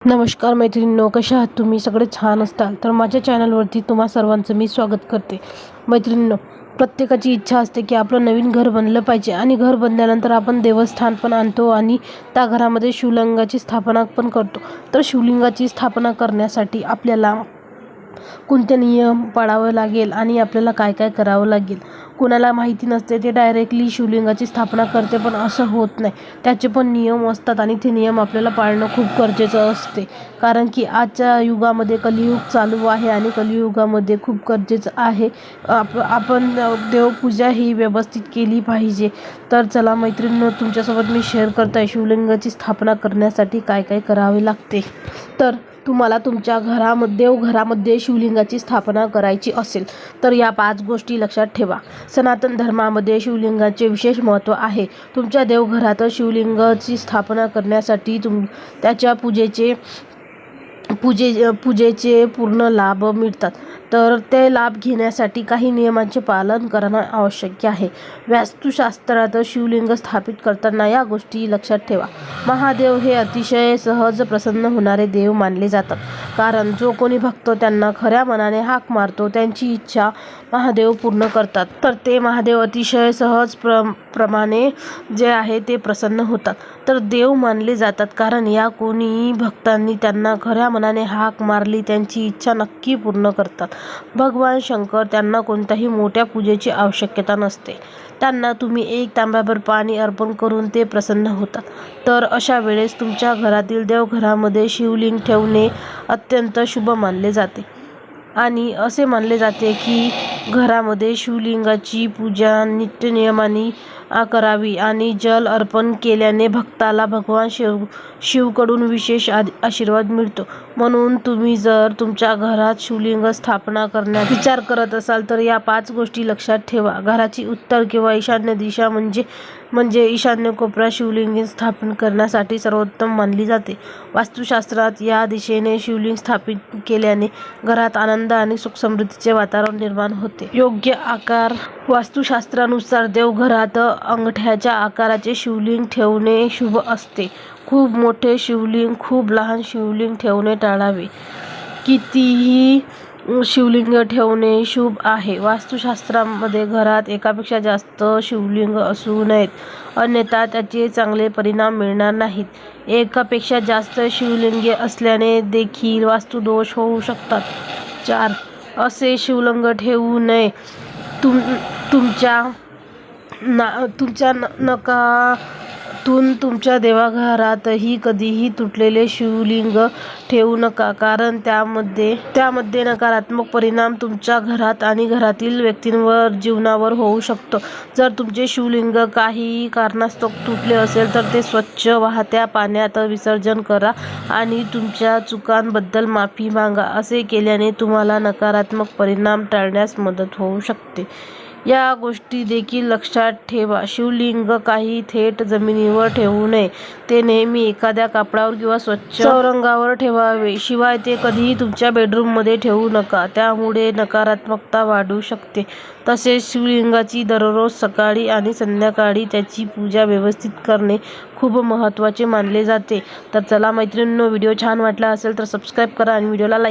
नमस्कार मैत्रिणींनो, कशा आहात तुम्ही? सगळे छान असताल तर माझ्या चॅनलवरती तुम्हा सर्वांचं मी स्वागत करते. मैत्रिणींनो, प्रत्येकाची इच्छा असते की आपलं नवीन घर बनलं पाहिजे आणि घर बनल्यानंतर आपण देवस्थान पण आणतो आणि त्या घरामध्ये शिवलिंगाची स्थापना पण करतो. तर शिवलिंगाची स्थापना करण्यासाठी आपल्याला कोणते नियम पाळावे लागेल आणि आपल्याला काय काय करावं लागेल. कोणाला माहिती नसते, ते डायरेक्टली शिवलिंगाची स्थापना करते, पण असं होत नाही. त्याचे पण नियम असतात आणि ते नियम आपल्याला पाळणं खूप गरजेचं असते. कारण की आजच्या युगामध्ये कलियुग चालू आहे आणि कलियुगामध्ये खूप गरजेचं आहे आपण देवपूजा ही व्यवस्थित केली पाहिजे. तर चला मैत्रिणींनो, तुमच्यासोबत मी शेअर करते शिवलिंगाची स्थापना करण्यासाठी काय काय करावे लागते. तर तुम्हाला तुमच्या देवघरामध्ये शिवलिंगाची स्थापना करायची असेल तर या 5 गोष्टी लक्षात ठेवा. सनातन धर्मामध्ये शिवलिंगाचे विशेष महत्त्व आहे. तुमच्या देवघरात शिवलिंगाची स्थापना करण्यासाठी त्याच्या पूजेचे पूर्ण लाभ मिळतात. तर ते लाभ घेण्यासाठी काही नियमांचे पालन करणं आवश्यक आहे. वास्तुशास्त्रात शिवलिंग स्थापित करताना या गोष्टी लक्षात ठेवा. महादेव हे अतिशय सहज प्रसन्न होणारे देव मानले जातात. कारण जो कोणी भक्त त्यांना खऱ्या मनाने हाक मारतो, त्यांची इच्छा महादेव पूर्ण करतात. तर ते महादेव अतिशय सहज प्रमाणे जे आहे ते प्रसन्न होतात. तर देव मानले जातात कारण या कोणी भक्तांनी त्यांना खऱ्या मनाने हाक मारली, त्यांची इच्छा नक्की पूर्ण करतात. भगवान शंकर, त्यांना कोणत्याही मोठ्या पूजेची आवश्यकता नसते. त्यांना तुम्ही 1 तांब्याभर पाणी अर्पण करून ते प्रसन्न होतात. तर अशा वेळेस तुमच्या घरातील देवघरामध्ये शिवलिंग ठेवणे अत्यंत शुभ मानले जाते आणि असे मानले जाते की घरामध्ये शिवलिंगाची पूजा नित्यनियमाने करावी आणि जल अर्पण केल्याने भक्ताला भगवान शिवकडून विशेष आशीर्वाद मिळतो. म्हणून तुम्ही जर तुमच्या घरात शिवलिंग स्थापना करण्याचा विचार करत असाल तर या 5 गोष्टी लक्षात ठेवा. घराची उत्तर किंवा ईशान्य दिशा म्हणजे ईशान्य कोपऱ्यात शिवलिंग स्थापन करण्यासाठी सर्वोत्तम मानली जाते. वास्तुशास्त्रात या दिशेने शिवलिंग स्थापित केल्याने घरात आनंद आणि सुख समृद्धीचे वातावरण निर्माण होते. योग्य आकार. वास्तुशास्त्रानुसार देवघरात अंगठ्याच्या आकाराचे शिवलिंग ठेवणे शुभ असते. खूप मोठे शिवलिंग, खूप लहान शिवलिंग ठेवणे टाळावे. कितीही शिवलिंग ठेवणे शुभ आहे. वास्तुशास्त्रामध्ये घरात एकापेक्षा जास्त शिवलिंग असू नयेत, अन्यथा त्याचे चांगले परिणाम मिळणार नाहीत. एकापेक्षा जास्त शिवलिंगे असल्याने देखील वास्तुदोष होऊ शकतात. 4. असे शिवलिंग ठेवू नये. तुमच्या नकातून तुमच्या देवघरातही कधीही तुटलेले शिवलिंग ठेवू नका, कारण त्यामध्ये नकारात्मक परिणाम तुमच्या घरात आणि घरातील व्यक्तींवर, जीवनावर होऊ शकतो. जर तुमचे शिवलिंग काही कारणास्तव तुटले असेल तर ते स्वच्छ वाहत्या पाण्यात विसर्जन करा आणि तुमच्या चुकांबद्दल माफी मागा. असे केल्याने तुम्हाला नकारात्मक परिणाम टाळण्यास मदत होऊ शकते. या गोष्टी देखील लक्षात ठेवा. शिवलिंग काही थेट जमिनीवर ठेवू नये. ते नेहमी एखाद्या कापडावर किंवा स्वच्छ चौरंगावर ठेवावे. शिवाय ते कधीही तुमच्या बेडरूममध्ये ठेवू नका, त्यामुळे नकारात्मकता वाढू शकते. तसेच शिवलिंगाची दररोज सकाळी आणि संध्याकाळी त्याची पूजा व्यवस्थित करणे खूप महत्त्वाचे मानले जाते. तर चला मैत्रिणींनो, व्हिडिओ छान वाटला असेल तर सबस्क्राईब करा आणि व्हिडिओला लाईक